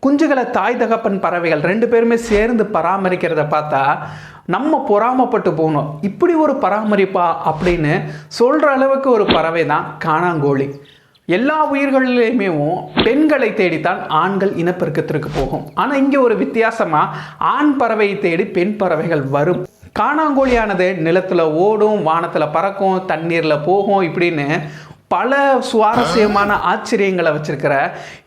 குஞ்சுகளை தாய் தகப்பன் பறவைகள் 2 பேருமே சேர்ந்து பராமரிக்கிறத பார்த்தா நம்ம பொறாமப்பட்டு போகணும். இப்படி ஒரு பராமரிப்பா அப்படின்னு சொல்கிற அளவுக்கு ஒரு பறவை தான் காணாங்கோழி. எல்லா உயிர்களிலையுமே பெண்களை தேடித்தான் ஆண்கள் இனப்பெருக்கத்திற்கு போகும். ஆனால் இங்கே ஒரு வித்தியாசமாக ஆண் பறவையை தேடி பெண் பறவைகள் வரும். காணாங்கோழியானது நிலத்தில் ஓடும், வானத்தில் பறக்கும், தண்ணீரில் போகும். இப்படின்னு பல சுவாரஸ்யமான ஆச்சரியங்களை வச்சிருக்கிற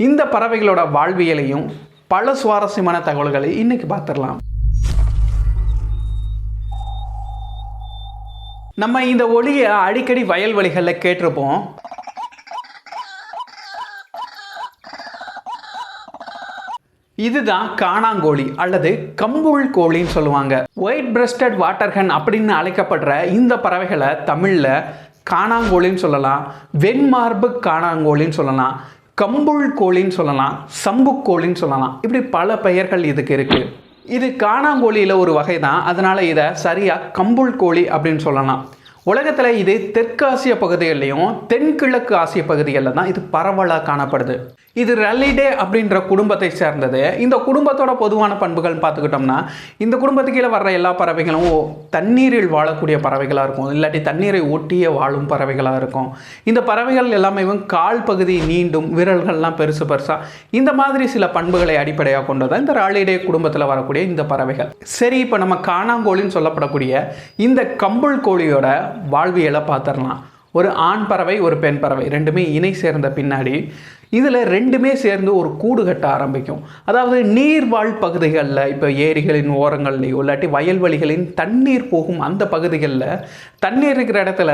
இந்த பறவைகளோட வாழ்வியலையும் பல சுவாரஸ்யமான தகவல்களை இன்னைக்கு பார்த்துடலாம். நம்ம இந்த ஒலியை அடிக்கடி வயல்வெளிகளில் கேட்டிருப்போம். இதுதான் காணாங்கோழி அல்லது கம்புள் கோழின்னு சொல்லுவாங்க. ஒயிட் பிரஸ்டட் வாட்டர்ஹன் அப்படின்னு அழைக்கப்படுற இந்த பறவைகளை தமிழில் காணாங்கோழின்னு சொல்லலாம், வெண்மார்பு காணாங்கோழின்னு சொல்லலாம், கம்புள் கோழின்னு சொல்லலாம், சம்புக்கோழின்னு சொல்லலாம். இப்படி பல பெயர்கள் இதுக்கு இருக்குது. இது காணாங்கோழியில் ஒரு வகை தான். அதனால் இதை சரியாக கம்புள் கோழி அப்படின்னு சொல்லலாம். உலகத்தில் இது தெற்காசிய பகுதிகளிலையும் தென்கிழக்கு ஆசிய பகுதிகளில் தான் இது பரவலாக காணப்படுது. இது ரல்லிடே அப்படின்ற குடும்பத்தை சேர்ந்தது. இந்த குடும்பத்தோட பொதுவான பண்புகள் பார்த்துக்கிட்டோம்னா, இந்த குடும்பத்துக்கு கீழே வர்ற எல்லா பறவைகளும் தண்ணீரில் வாழக்கூடிய பறவைகளாக இருக்கும், இல்லாட்டி தண்ணீரை ஒட்டிய வாழும் பறவைகளாக இருக்கும். இந்த பறவைகள் எல்லாமே கால் பகுதி நீண்டும் விரல்கள்லாம் பெருசு பெருசாக இந்த மாதிரி சில பண்புகளை அடிப்படையாக கொண்டதான் இந்த ராலிடே குடும்பத்தில் வரக்கூடிய இந்த பறவைகள். சரி, இப்போ நம்ம காணாங்கோழின்னு சொல்லப்படக்கூடிய இந்த கம்புள் கோழியோட வாழ்வியலை பார்த்துடலாம். ஒரு ஆண் பறவை, ஒரு பெண் பறவை, ரெண்டுமே இணை சேர்ந்த பின்னாடி இதில் ரெண்டுமே சேர்ந்து ஒரு கூடு கட்ட ஆரம்பிக்கும். அதாவது நீர்வாழ் பகுதிகளில், இப்போ ஏரிகளின் ஓரங்கள்லையோ இல்லாட்டி வயல்வெளிகளின் தண்ணீர் போகும் அந்த பகுதிகளில் தண்ணீர் இருக்கிற இடத்துல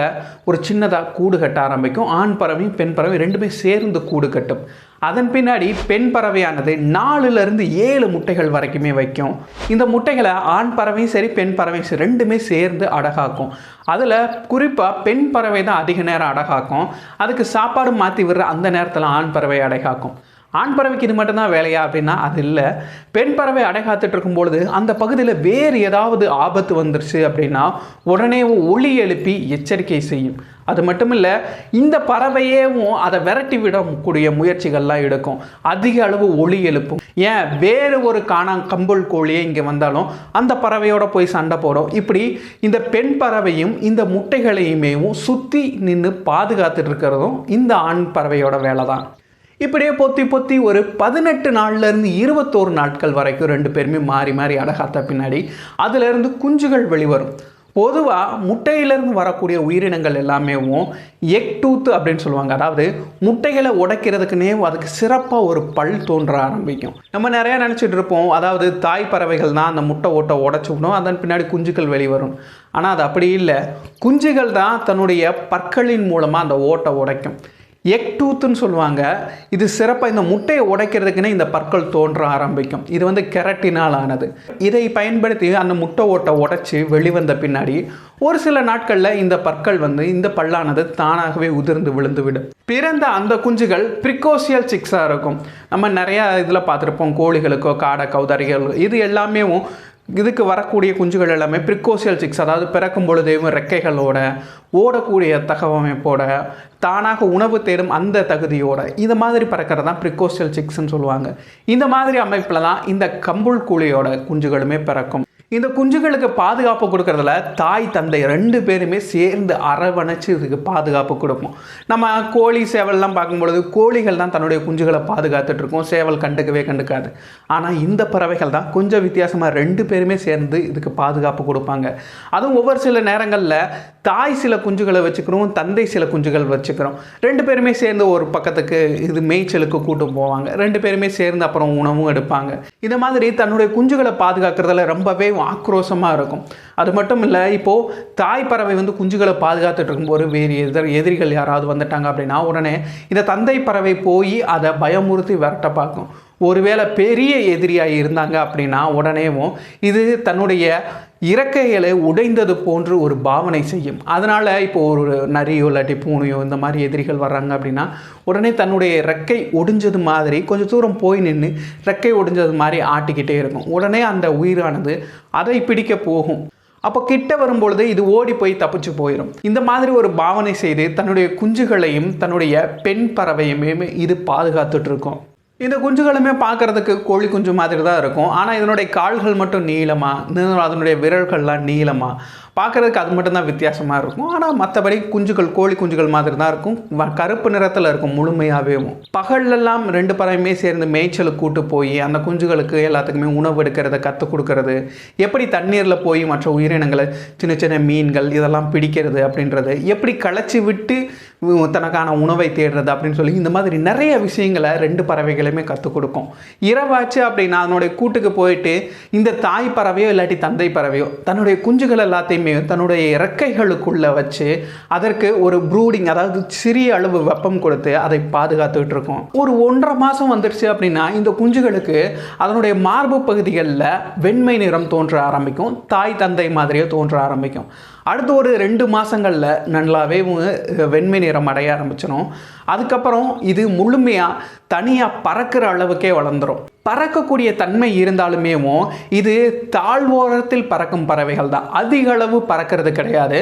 ஒரு சின்னதாக கூடு கட்ட ஆரம்பிக்கும். ஆண் பறவையும் பெண் பறவை ரெண்டுமே சேர்ந்து கூடு கட்டும். அதன் பின்னாடி பெண் பறவையானது 4லிருந்து 7 முட்டைகள் வரைக்குமே வைக்கும். இந்த முட்டைகளை ஆண் பறவையும் சரி பெண் பறவையும் சரி ரெண்டுமே சேர்ந்து அடகாக்கும். அதில் குறிப்பாக பெண் பறவை தான் அதிக நேரம் அடகாக்கும். அதுக்கு சாப்பாடு மாற்றி விடுற அந்த நேரத்தில் ஆண் பறவை அடைகாக்கும். ஆண் பறவைக்கு இது மட்டும்தான் வேலையா அப்படின்னா அது இல்லை. பெண் பறவை அடைகாத்துட்டு இருக்கும்பொழுது அந்த பகுதியில் வேறு ஏதாவது ஆபத்து வந்துருச்சு அப்படின்னா உடனே ஒலி எழுப்பி எச்சரிக்கை செய்யும். அது மட்டும் இல்லை, இந்த பறவையேவும் அதை விரட்டி விடக்கூடிய முயற்சிகள்லாம் எடுக்கும். அதிக அளவு ஒலி எழுப்பும். ஏன் வேறு ஒரு கம்புள் கோழியே இங்கே வந்தாலும் அந்த பறவையோட போய் சண்டை போடும். இப்படி இந்த பெண் பறவையும் இந்த முட்டைகளையுமே சுற்றி நின்று பாதுகாத்துட்டு இருக்கிறதும் இந்த ஆண் பறவையோட வேலை தான். இப்படியே பொத்தி ஒரு 18 நாள்லேருந்து 21 நாட்கள் வரைக்கும் 2 பேருமே மாறி மாறி அடகாத்த பின்னாடி அதிலிருந்து குஞ்சுகள் வெளிவரும். பொதுவாக முட்டையிலிருந்து வரக்கூடிய உயிரினங்கள் எல்லாமே எக் டூத் அப்படின்னு சொல்லுவாங்க. அதாவது முட்டைகளை உடைக்கிறதுக்குன்னே அதுக்கு சிறப்பாக ஒரு பல் தோன்ற ஆரம்பிக்கும். நம்ம நிறையா நினச்சிட்டு இருப்போம், அதாவது தாய் பறவைகள் தான் அந்த முட்டை ஓட்டை உடச்சி விடும், அதன் பின்னாடி குஞ்சுகள் வெளிவரும். ஆனால் அது அப்படி இல்லை. குஞ்சுகள் தான் தன்னுடைய பற்களின் மூலமாக அந்த ஓட்டை உடைக்கும். எக் டூத்துன்னு சொல்லுவாங்க. இது சிறப்பாக இந்த முட்டையை உடைக்கிறதுக்குன்னே இந்த பற்கள் தோன்ற ஆரம்பிக்கும். இது கெரட்டினால் ஆனது. இதை பயன்படுத்தி அந்த முட்டை ஓட்டை உடைச்சி வெளிவந்த பின்னாடி ஒரு சில நாட்களில் இந்த பற்கள் இந்த பல்லானது தானாகவே உதிர்ந்து விழுந்து விடும். பிறந்த அந்த குஞ்சுகள் பிரிகோசியல் சிக்ஸாக இருக்கும். நம்ம நிறையா இதில் பார்த்துருப்போம், கோழிகளுக்கோ காடை கௌதாரிகள் இது எல்லாமே இதுக்கு வரக்கூடிய குஞ்சுகள் எல்லாமே பிரிகோசியல் சிக்ஸ். அதாவது பிறக்கும் பொழுதேவும் ரெக்கைகளோட ஓடக்கூடிய தகவமைப்போட தானாக உணவு தேடும் அந்த தகுதியோட இது மாதிரி பறக்கிறது தான் பிரிகோசியல் சிக்ஸ்ன்னு சொல்லுவாங்க. இந்த மாதிரி அமைப்பில் தான் இந்த கம்புள் கோழியோட குஞ்சுகளுமே பிறக்கும். இந்த குஞ்சுகளுக்கு பாதுகாப்பு கொடுக்கறதுல தாய் தந்தை 2 பேருமே சேர்ந்து அரவணைச்சு இதுக்கு பாதுகாப்பு கொடுப்போம். நம்ம கோழி சேவல்லாம் பார்க்கும்பொழுது கோழிகள் தான் தன்னுடைய குஞ்சுகளை பாதுகாத்துட்டு இருக்கோம், சேவல் கண்டுக்காது. ஆனால் இந்த பறவைகள் தான் கொஞ்சம் வித்தியாசமாக 2 பேருமே சேர்ந்து இதுக்கு பாதுகாப்பு கொடுப்பாங்க. அதுவும் ஒவ்வொரு சில நேரங்களில் தாய் சில குஞ்சுகளை வச்சுக்கிறோம், தந்தை சில குஞ்சுகள் வச்சுக்கிறோம். 2 பேருமே சேர்ந்து ஒரு பக்கத்துக்கு இது மேய்ச்சலுக்கு கூட்டு போவாங்க. 2 பேருமே சேர்ந்து அப்புறம் உணவும் எடுப்பாங்க. இந்த மாதிரி தன்னுடைய குஞ்சுகளை பாதுகாக்கிறதுல ரொம்பவே ஆக்ரோஷமாக இருக்கும். அது மட்டும் இல்லை, இப்போது தாய் பறவை குஞ்சுகளை பாதுகாத்துட்டு இருக்கும்போது வேறு எதிரிகள் யாராவது வந்துட்டாங்க அப்படின்னா உடனே இந்த தந்தை பறவை போய் அதை பயமுறுத்தி விரட்ட பார்க்கும். ஒருவேளை பெரிய எதிரியாக இருந்தாங்க அப்படின்னா உடனேவும் இது தன்னுடைய இறக்கைகளை உடைந்தது போன்று ஒரு பாவனை செய்யும். அதனால் இப்போ ஒரு நரியோ இல்லாட்டி பூனையோ இந்த மாதிரி எதிரிகள் வர்றாங்க அப்படின்னா உடனே தன்னுடைய ரெக்கை ஒடிஞ்சது மாதிரி கொஞ்சம் தூரம் போய் நின்று ரெக்கை ஒடிஞ்சது மாதிரி ஆட்டிக்கிட்டே இருக்கும். உடனே அந்த உயிரானது அதை பிடிக்க போகும். அப்போ கிட்ட வரும்பொழுது இது ஓடி போய் தப்பிச்சு போயிடும். இந்த மாதிரி ஒரு பாவனை செய்து தன்னுடைய குஞ்சுகளையும் தன்னுடைய பெண் பறவையுமே இது பாதுகாத்துட்டு இருக்கும். இந்த குஞ்சுகளுமே பார்க்குறதுக்கு கோழி குஞ்சு மாதிரி தான் இருக்கும். ஆனால் இதனுடைய கால்கள் மட்டும் நீளமாக, அதனுடைய விரல்கள்லாம் நீளமாக, பார்க்குறதுக்கு அது மட்டும்தான் வித்தியாசமாக இருக்கும். ஆனால் மற்றபடி குஞ்சுகள் கோழி குஞ்சுகள் மாதிரி தான் இருக்கும். கருப்பு நிறத்தில் இருக்கும் முழுமையாகவே. பகல்லெல்லாம் 2 பறவையுமே சேர்ந்து மேய்ச்சலுக்கு கூட்டு போய் அந்த குஞ்சுகளுக்கு எல்லாத்துக்குமே உணவு எடுக்கிறத கற்றுக் கொடுக்கறது, எப்படி தண்ணீரில் போய் மற்ற உயிரினங்களை சின்ன சின்ன மீன்கள் இதெல்லாம் பிடிக்கிறது அப்படின்றது, எப்படி களைச்சி விட்டு தனக்கான உணவை தேடுறது அப்படின்னு சொல்லி இந்த மாதிரி நிறைய விஷயங்களை 2 பறவைகளுமே கற்றுக் கொடுக்கும். இரவாச்சு அப்படின்னா அதனுடைய கூட்டுக்கு போயிட்டு இந்த தாய் பறவையோ இல்லாட்டி தந்தை பறவையோ தன்னுடைய குஞ்சுகள் எல்லாத்தையுமே தன்னுடைய இறக்கைகளுக்குள்ளே வச்சு அதற்கு ஒரு ப்ரூடிங், அதாவது சிறிய அளவு வெப்பம் கொடுத்து அதை பாதுகாத்துக்கிட்டு இருக்கும். ஒரு 1.5 மாதம் வந்துடுச்சு அப்படின்னா இந்த குஞ்சுகளுக்கு அதனுடைய மார்பு பகுதிகளில் வெண்மை நிறம் தோன்ற ஆரம்பிக்கும். தாய் தந்தை மாதிரியே தோன்ற ஆரம்பிக்கும். அடுத்து ஒரு 2 மாதங்களில் நல்லாவே வெண்மை நிறம் அடைய ஆரம்பிச்சிடும். அதுக்கப்புறம் இது முழுமையாக தனியாக பறக்கிற அளவுக்கே வளர்ந்துடும். பறக்கக்கூடிய தன்மை இருந்தாலுமே இது தாழ்வோரத்தில் பறக்கும் பறவைகள் தான், அதிக அளவு பறக்கிறது கிடையாது.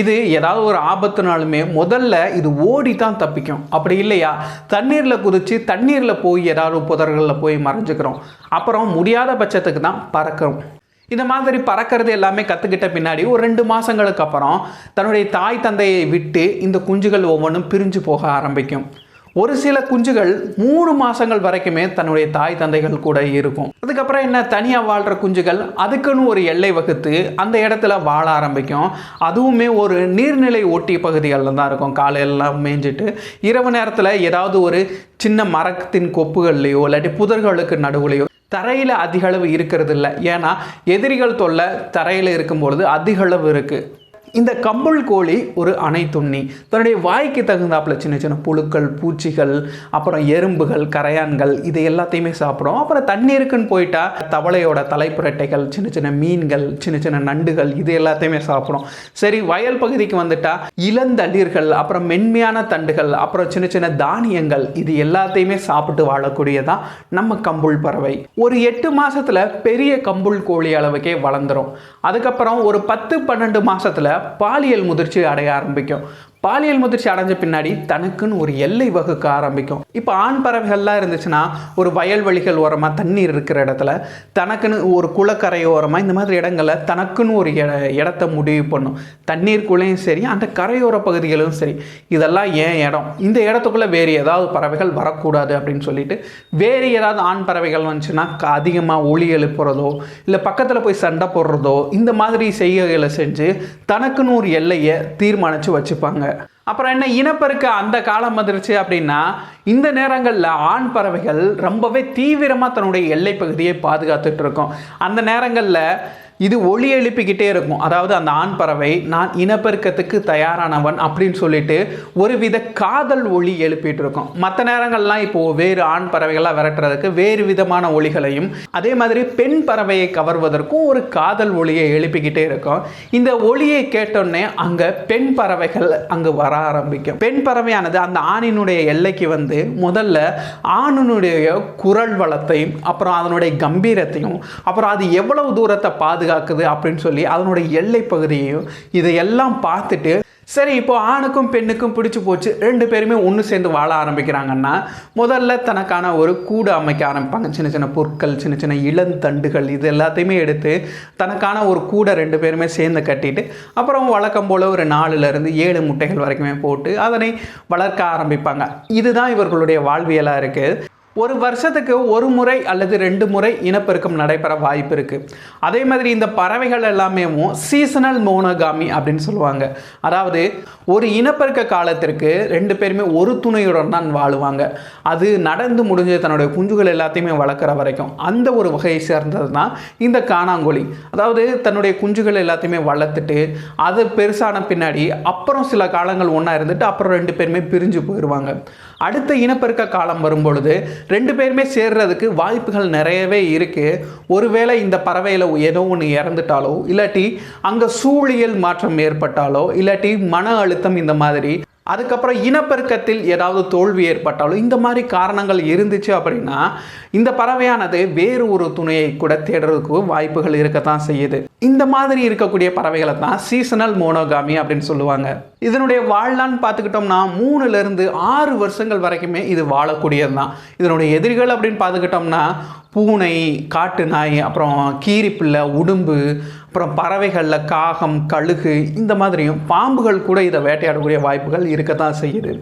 இது ஏதாவது ஒரு ஆபத்துனாலுமே முதல்ல இது ஓடி தான் தப்பிக்கும். அப்படி இல்லையா தண்ணீரில் குதித்து தண்ணீரில் போய் ஏதாவது புதர்களில் போய் மறைஞ்சிக்கிறோம். அப்புறம் முடியாத பட்சத்துக்கு தான் பறக்கிறோம். இந்த மாதிரி பறக்கிறது எல்லாமே கற்றுக்கிட்ட பின்னாடி ஒரு 2 மாதங்களுக்கு அப்புறம் தன்னுடைய தாய் தந்தையை விட்டு இந்த குஞ்சுகள் ஒவ்வொன்றும் பிரிஞ்சு போக ஆரம்பிக்கும். ஒரு சில குஞ்சுகள் 3 மாதங்கள் வரைக்குமே தன்னுடைய தாய் தந்தைகள் கூட இருக்கும். அதுக்கப்புறம் என்ன, தனியாக வாழ்கிற குஞ்சுகள் அதுக்குன்னு ஒரு எல்லை வகுத்து அந்த இடத்துல வாழ ஆரம்பிக்கும். அதுவுமே ஒரு நீர்நிலை ஒட்டிய பகுதிகளில் தான் இருக்கும். காலையெல்லாம் மேய்ஞ்சிட்டு இரவு நேரத்தில் ஏதாவது ஒரு சின்ன மரத்தின் கொப்புகள்லையோ இல்லாட்டி புதர்களுக்கு நடுவுலையோ தரையில் அதிக அளவு இருக்கிறது இல்லை. ஏன்னா எதிரிகள் தொல்லை தரையில் இருக்கும்பொழுது அதிக அளவு இருக்குது. இந்த கம்புள் கோழி ஒரு அணைத்துண்ணி. தன்னுடைய வாய்க்கு தகுந்தாப்புல சின்ன சின்ன புழுக்கள், பூச்சிகள், அப்புறம் எறும்புகள், கரையான்கள் இது எல்லாத்தையுமே சாப்பிடும். அப்புறம் தண்ணீருக்குன்னு போயிட்டா தவளையோட தலைப்புரட்டைகள், சின்ன சின்ன மீன்கள், சின்ன சின்ன நண்டுகள் இது எல்லாத்தையுமே சாப்பிடும். சரி, வயல் பகுதிக்கு வந்துட்டா இளந்தளிர்கள், அப்புறம் மென்மையான தண்டுகள், அப்புறம் சின்ன சின்ன தானியங்கள் இது எல்லாத்தையுமே சாப்பிட்டு வாழக்கூடியதான் நம்ம கம்புள் பறவை. ஒரு 8 மாசத்துல பெரிய கம்புள் கோழி அளவுக்கே வளர்ந்துடும். அதுக்கப்புறம் ஒரு 10-12 மாசத்துல பாலியல் முதிர்ச்சி அடைய ஆரம்பிக்கும். பாலியல் முதிர்ச்சி அடைஞ்ச பின்னாடி தனக்குன்னு ஒரு எல்லை வகுக்க ஆரம்பிக்கும். இப்போ ஆண் பறவைகள்லாம் இருந்துச்சுன்னா ஒரு வயல்வெளிகள் ஓரமாக தண்ணீர் இருக்கிற இடத்துல, தனக்குன்னு ஒரு குளக்கரை ஓரமாக இந்த மாதிரி இடங்களில் தனக்குன்னு ஒரு இடத்த முடிவு பண்ணும். தண்ணீருக்குள்ளேயும் சரி, அந்த கரையோர பகுதிகளும் சரி, இதெல்லாம் ஏன் இடம், இந்த இடத்துக்குள்ளே வேறு ஏதாவது பறவைகள் வரக்கூடாது அப்படின்னு சொல்லிட்டு வேறு ஏதாவது ஆண் பறவைகள் வந்துச்சுன்னா அதிகமாக ஒளி எழுப்புறதோ இல்லை பக்கத்தில் போய் சண்டை போடுறதோ இந்த மாதிரி செய்கைகளை செஞ்சு தனக்குன்னு ஒரு எல்லையை தீர்மானித்து வச்சுப்பாங்க. அப்புறம் என்ன, இனப்பெருக்க அந்த காலம் வந்துருச்சு அப்படின்னா இந்த நேரங்களில் ஆண் பறவைகள் ரொம்பவே தீவிரமாக தன்னுடைய எல்லை பகுதியை பாதுகாத்துட்டு இருக்கும். அந்த நேரங்களில் இது ஒளி எழுப்பிக்கிட்டே இருக்கும். அதாவது அந்த ஆண் பறவை நான் இனப்பெருக்கத்துக்கு தயாரானவன் அப்படின்னு சொல்லிட்டு ஒருவித காதல் ஒளி எழுப்பிட்டு இருக்கும். மற்ற நேரங்கள்லாம் இப்போது வேறு ஆண் பறவைகளாக விரட்டுறதுக்கு வேறு விதமான ஒளிகளையும், அதே மாதிரி பெண் பறவையை கவர்வதற்கும் ஒரு காதல் ஒளியை எழுப்பிக்கிட்டே இருக்கும். இந்த ஒளியை கேட்டோன்னே அங்கே பெண் பறவைகள் அங்கு வர ஆரம்பிக்கும். பெண் பறவையானது அந்த ஆணினுடைய எல்லைக்கு வந்து முதல்ல ஆணினுடைய குரல் வளத்தையும், அப்புறம் அதனுடைய கம்பீரத்தையும், அப்புறம் அது எவ்வளவு தூரத்தை பாதுகாக்குது அப்படின்னு சொல்லி அதனுடைய எல்லை பகுதியையும் இதையெல்லாம் பார்த்துட்டு, சரி இப்போ ஆணுக்கும் பெண்ணுக்கும் பிடிச்சு போச்சு, 2 பேருமே ஒன்று சேர்ந்து வாழ ஆரம்பிக்கிறாங்கன்னா முதல்ல தனக்கான ஒரு கூடு அமைக்க ஆரம்பிப்பாங்க. சின்ன சின்ன பொருட்கள், சின்ன சின்ன இளந்தண்டுகள் இது எல்லாத்தையுமே எடுத்து தனக்கான ஒரு கூடை 2 பேருமே சேர்ந்து கட்டிட்டு, அப்புறம் வழக்கம் போல் ஒரு 4லேருந்து 7 முட்டைகள் வரைக்குமே போட்டு அதனை வளர்க்க ஆரம்பிப்பாங்க. இதுதான் இவர்களுடைய வாழ்வியலாக இருக்குது. ஒரு வருஷத்துக்கு 1 முறை அல்லது 2 முறை இனப்பெருக்கம் நடைபெற வாய்ப்பு இருக்குது. அதே மாதிரி இந்த பறவைகள் எல்லாமே சீசனல் மோனோகாமி அப்படின்னு சொல்லுவாங்க. அதாவது ஒரு இனப்பெருக்க காலத்திற்கு 2 பேருமே ஒரு துணையுடன் தான் வாழுவாங்க. அது நடந்து முடிஞ்சு தன்னுடைய குஞ்சுகள் எல்லாத்தையுமே வளர்க்குற வரைக்கும் அந்த ஒரு வகையை சேர்ந்தது தான் இந்த காணாங்கோழி. அதாவது தன்னுடைய குஞ்சுகள் எல்லாத்தையுமே வளர்த்துட்டு அது பெருசான பின்னாடி அப்புறம் சில காலங்கள் ஒன்றா இருந்துட்டு அப்புறம் 2 பேருமே பிரிஞ்சு போயிடுவாங்க. அடுத்த இனப்பெருக்க காலம் வரும்பொழுது 2 பேருமே சேர்றதுக்கு வாய்ப்புகள் நிறையவே இருக்குது. ஒருவேளை இந்த பறவையில் ஏதோ ஒன்று இறந்துட்டாலோ, இல்லாட்டி அங்கே சூழியல் மாற்றம் ஏற்பட்டாலோ, இல்லாட்டி மன அழுத்தம் இந்த மாதிரி, அதுக்கப்புறம் இனப்பெருக்கத்தில் ஏதாவது தோல்வி ஏற்பட்டாலும் இந்த மாதிரி காரணங்கள் இருந்துச்சு அப்படின்னா இந்த பறவையானது வேறு ஒரு துணையை கூட தேடுறதுக்கு வாய்ப்புகள் இருக்கத்தான் செய்யுது. இந்த மாதிரி இருக்கக்கூடிய பறவைகளை தான் சீசனல் மோனோகாமி அப்படின்னு சொல்லுவாங்க. இதனுடைய வாழ்நாள்னு பார்த்துக்கிட்டோம்னா 3லேருந்து 6 வருஷங்கள் வரைக்குமே இது வாழக்கூடியது தான். இதனுடைய எதிரிகள் அப்படின்னு பார்த்துக்கிட்டோம்னா பூனை, காட்டு நாய், அப்புறம் கீரிப்பிள்ளை, உடும்பு, அப்புறம் பறவைகளில் காகம், கழுகு, இந்த மாதிரியும் பாம்புகள் கூட இதை வேட்டையாடக்கூடிய வாய்ப்புகள் இருக்கத்தான் செய்யுது.